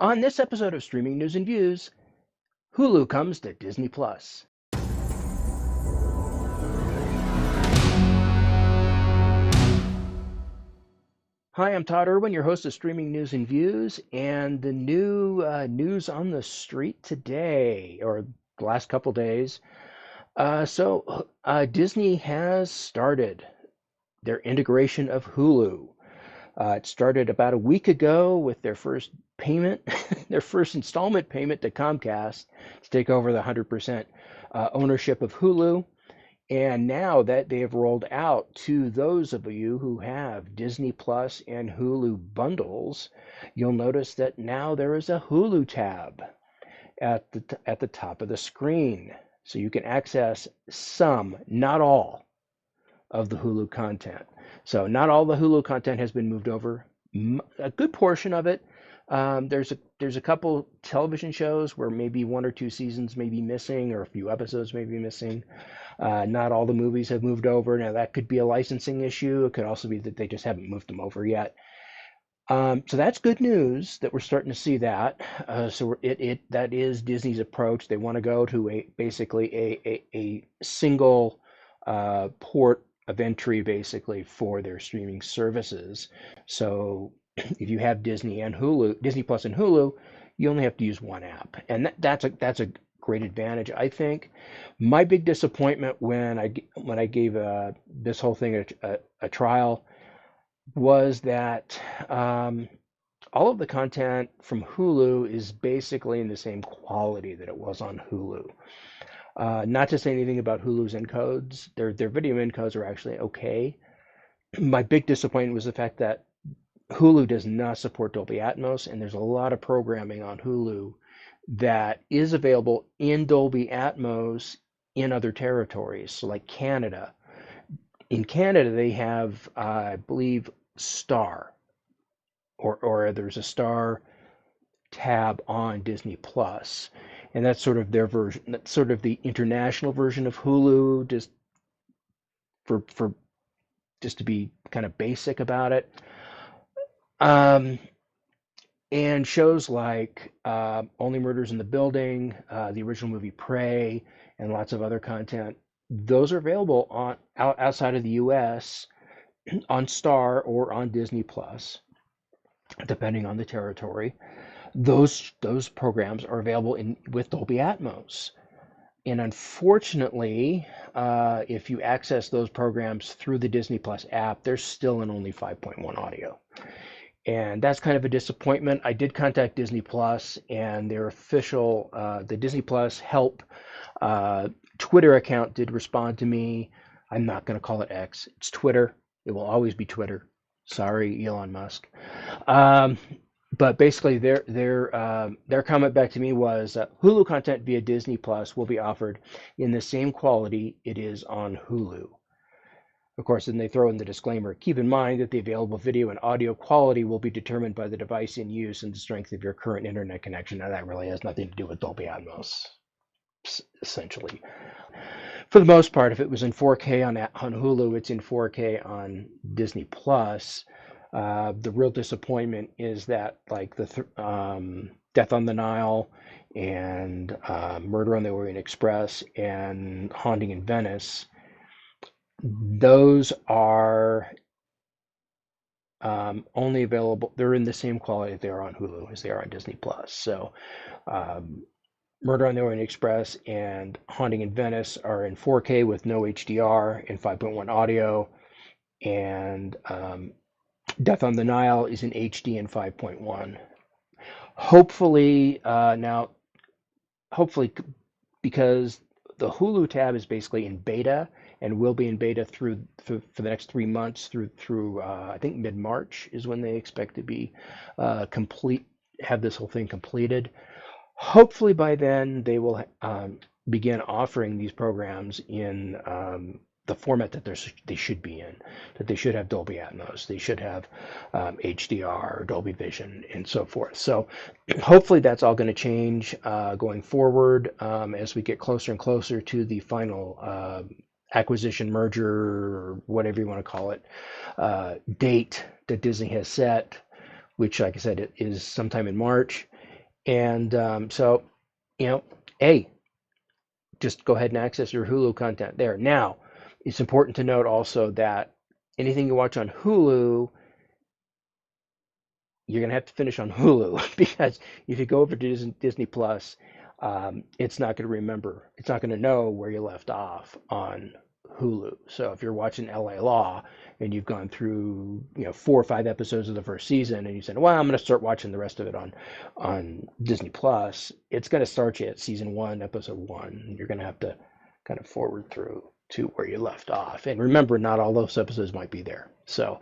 On this episode of Streaming News and Views, Hulu comes to Disney Plus. Hi, I'm Todd Irwin, your host of Streaming News and Views, and the new news on the street today, or the last couple days. Disney has started their integration of Hulu. It started about a week ago with their first payment, their first installment payment to Comcast to take over the 100% ownership of Hulu. And now that they have rolled out to those of you who have Disney Plus and Hulu bundles, you'll notice that now there is a Hulu tab at the top of the screen. So you can access some, not all, of the Hulu content. So not all the Hulu content has been moved over. A good portion of it. There's a couple television shows where maybe one or two seasons may be missing, or a few episodes may be missing. Not all the movies have moved over. Now that could be a licensing issue. It could also be that they just haven't moved them over yet. So that's good news that we're starting to see that. That is Disney's approach. They want to go to basically a single port of entry basically for their streaming services. So if you have Disney Plus and Hulu, you only have to use one app, and that's a great advantage, I think. My big disappointment when I gave this whole thing a trial was that all of the content from Hulu is basically in the same quality that it was on Hulu. Not to say anything about Hulu's encodes. Their video encodes are actually okay. My big disappointment was the fact that Hulu does not support Dolby Atmos, and there's a lot of programming on Hulu that is available in Dolby Atmos in other territories. So like Canada. In Canada, they have, I believe, Star, or there's a Star tab on Disney Plus, and that's sort of their version. That's sort of the international version of Hulu, for just to be kind of basic about it. Um, and shows like Only Murders in the Building, the original movie Prey, and lots of other content. Those are available outside of the U.S. on Star or on Disney Plus, depending on the territory. Those programs are available with Dolby Atmos. And unfortunately, if you access those programs through the Disney Plus app, they're still in only 5.1 audio. And that's kind of a disappointment. I did contact Disney Plus, and their official, the Disney Plus help Twitter account did respond to me. I'm not going to call it X. It's Twitter. It will always be Twitter. Sorry, Elon Musk. Um, but basically, their comment back to me was Hulu content via Disney Plus will be offered in the same quality it is on Hulu. Of course, then they throw in the disclaimer, keep in mind that the available video and audio quality will be determined by the device in use and the strength of your current internet connection. Now, that really has nothing to do with Dolby Atmos, essentially. For the most part, if it was in 4K on Hulu, it's in 4K on Disney Plus. The real disappointment is that, like Death on the Nile and Murder on the Orient Express and Haunting in Venice, those are only available. They're in the same quality they are on Hulu as they are on Disney Plus. So, Murder on the Orient Express and Haunting in Venice are in 4K with no HDR and 5.1 audio, and Death on the Nile is in HD and 5.1. Hopefully, hopefully, because the Hulu tab is basically in beta and will be in beta through for the next 3 months through I think mid-March is when they expect to be have this whole thing completed. Hopefully by then they will begin offering these programs in the format that they should be in, that they should have Dolby Atmos, they should have HDR, Dolby Vision, and so forth. So hopefully that's all going to change going forward as we get closer and closer to the final acquisition, merger, or whatever you want to call it, date that Disney has set, which, like I said, it is sometime in March. And so, you know, hey, just go ahead and access your Hulu content there. Now, it's important to note also that anything you watch on Hulu, you're going to have to finish on Hulu because if you go over to Disney Plus, it's not going to remember, it's not going to know where you left off on Hulu. So if you're watching LA Law and you've gone through, 4 or 5 episodes of the first season and you said, well, I'm going to start watching the rest of it on Disney Plus, it's going to start you at season one, episode one. And you're going to have to kind of forward through to where you left off. And remember, not all those episodes might be there. So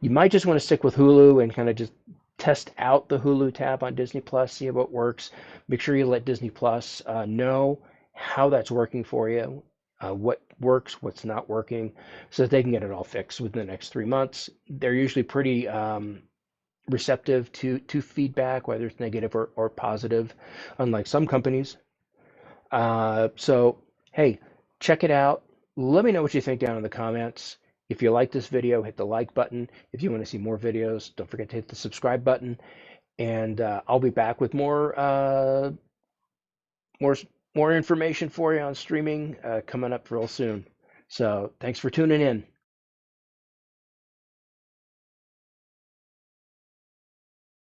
you might just want to stick with Hulu and kind of just test out the Hulu tab on Disney Plus, see how it works. Make sure you let Disney Plus know how that's working for you, what works, what's not working, so that they can get it all fixed within the next 3 months. They're usually pretty receptive to feedback, whether it's negative or positive, unlike some companies. So, hey, check it out. Let me know what you think down in the comments. If you like this video, hit the like button. If you want to see more videos, don't forget to hit the subscribe button. And I'll be back with more, more information for you on streaming coming up real soon. So thanks for tuning in.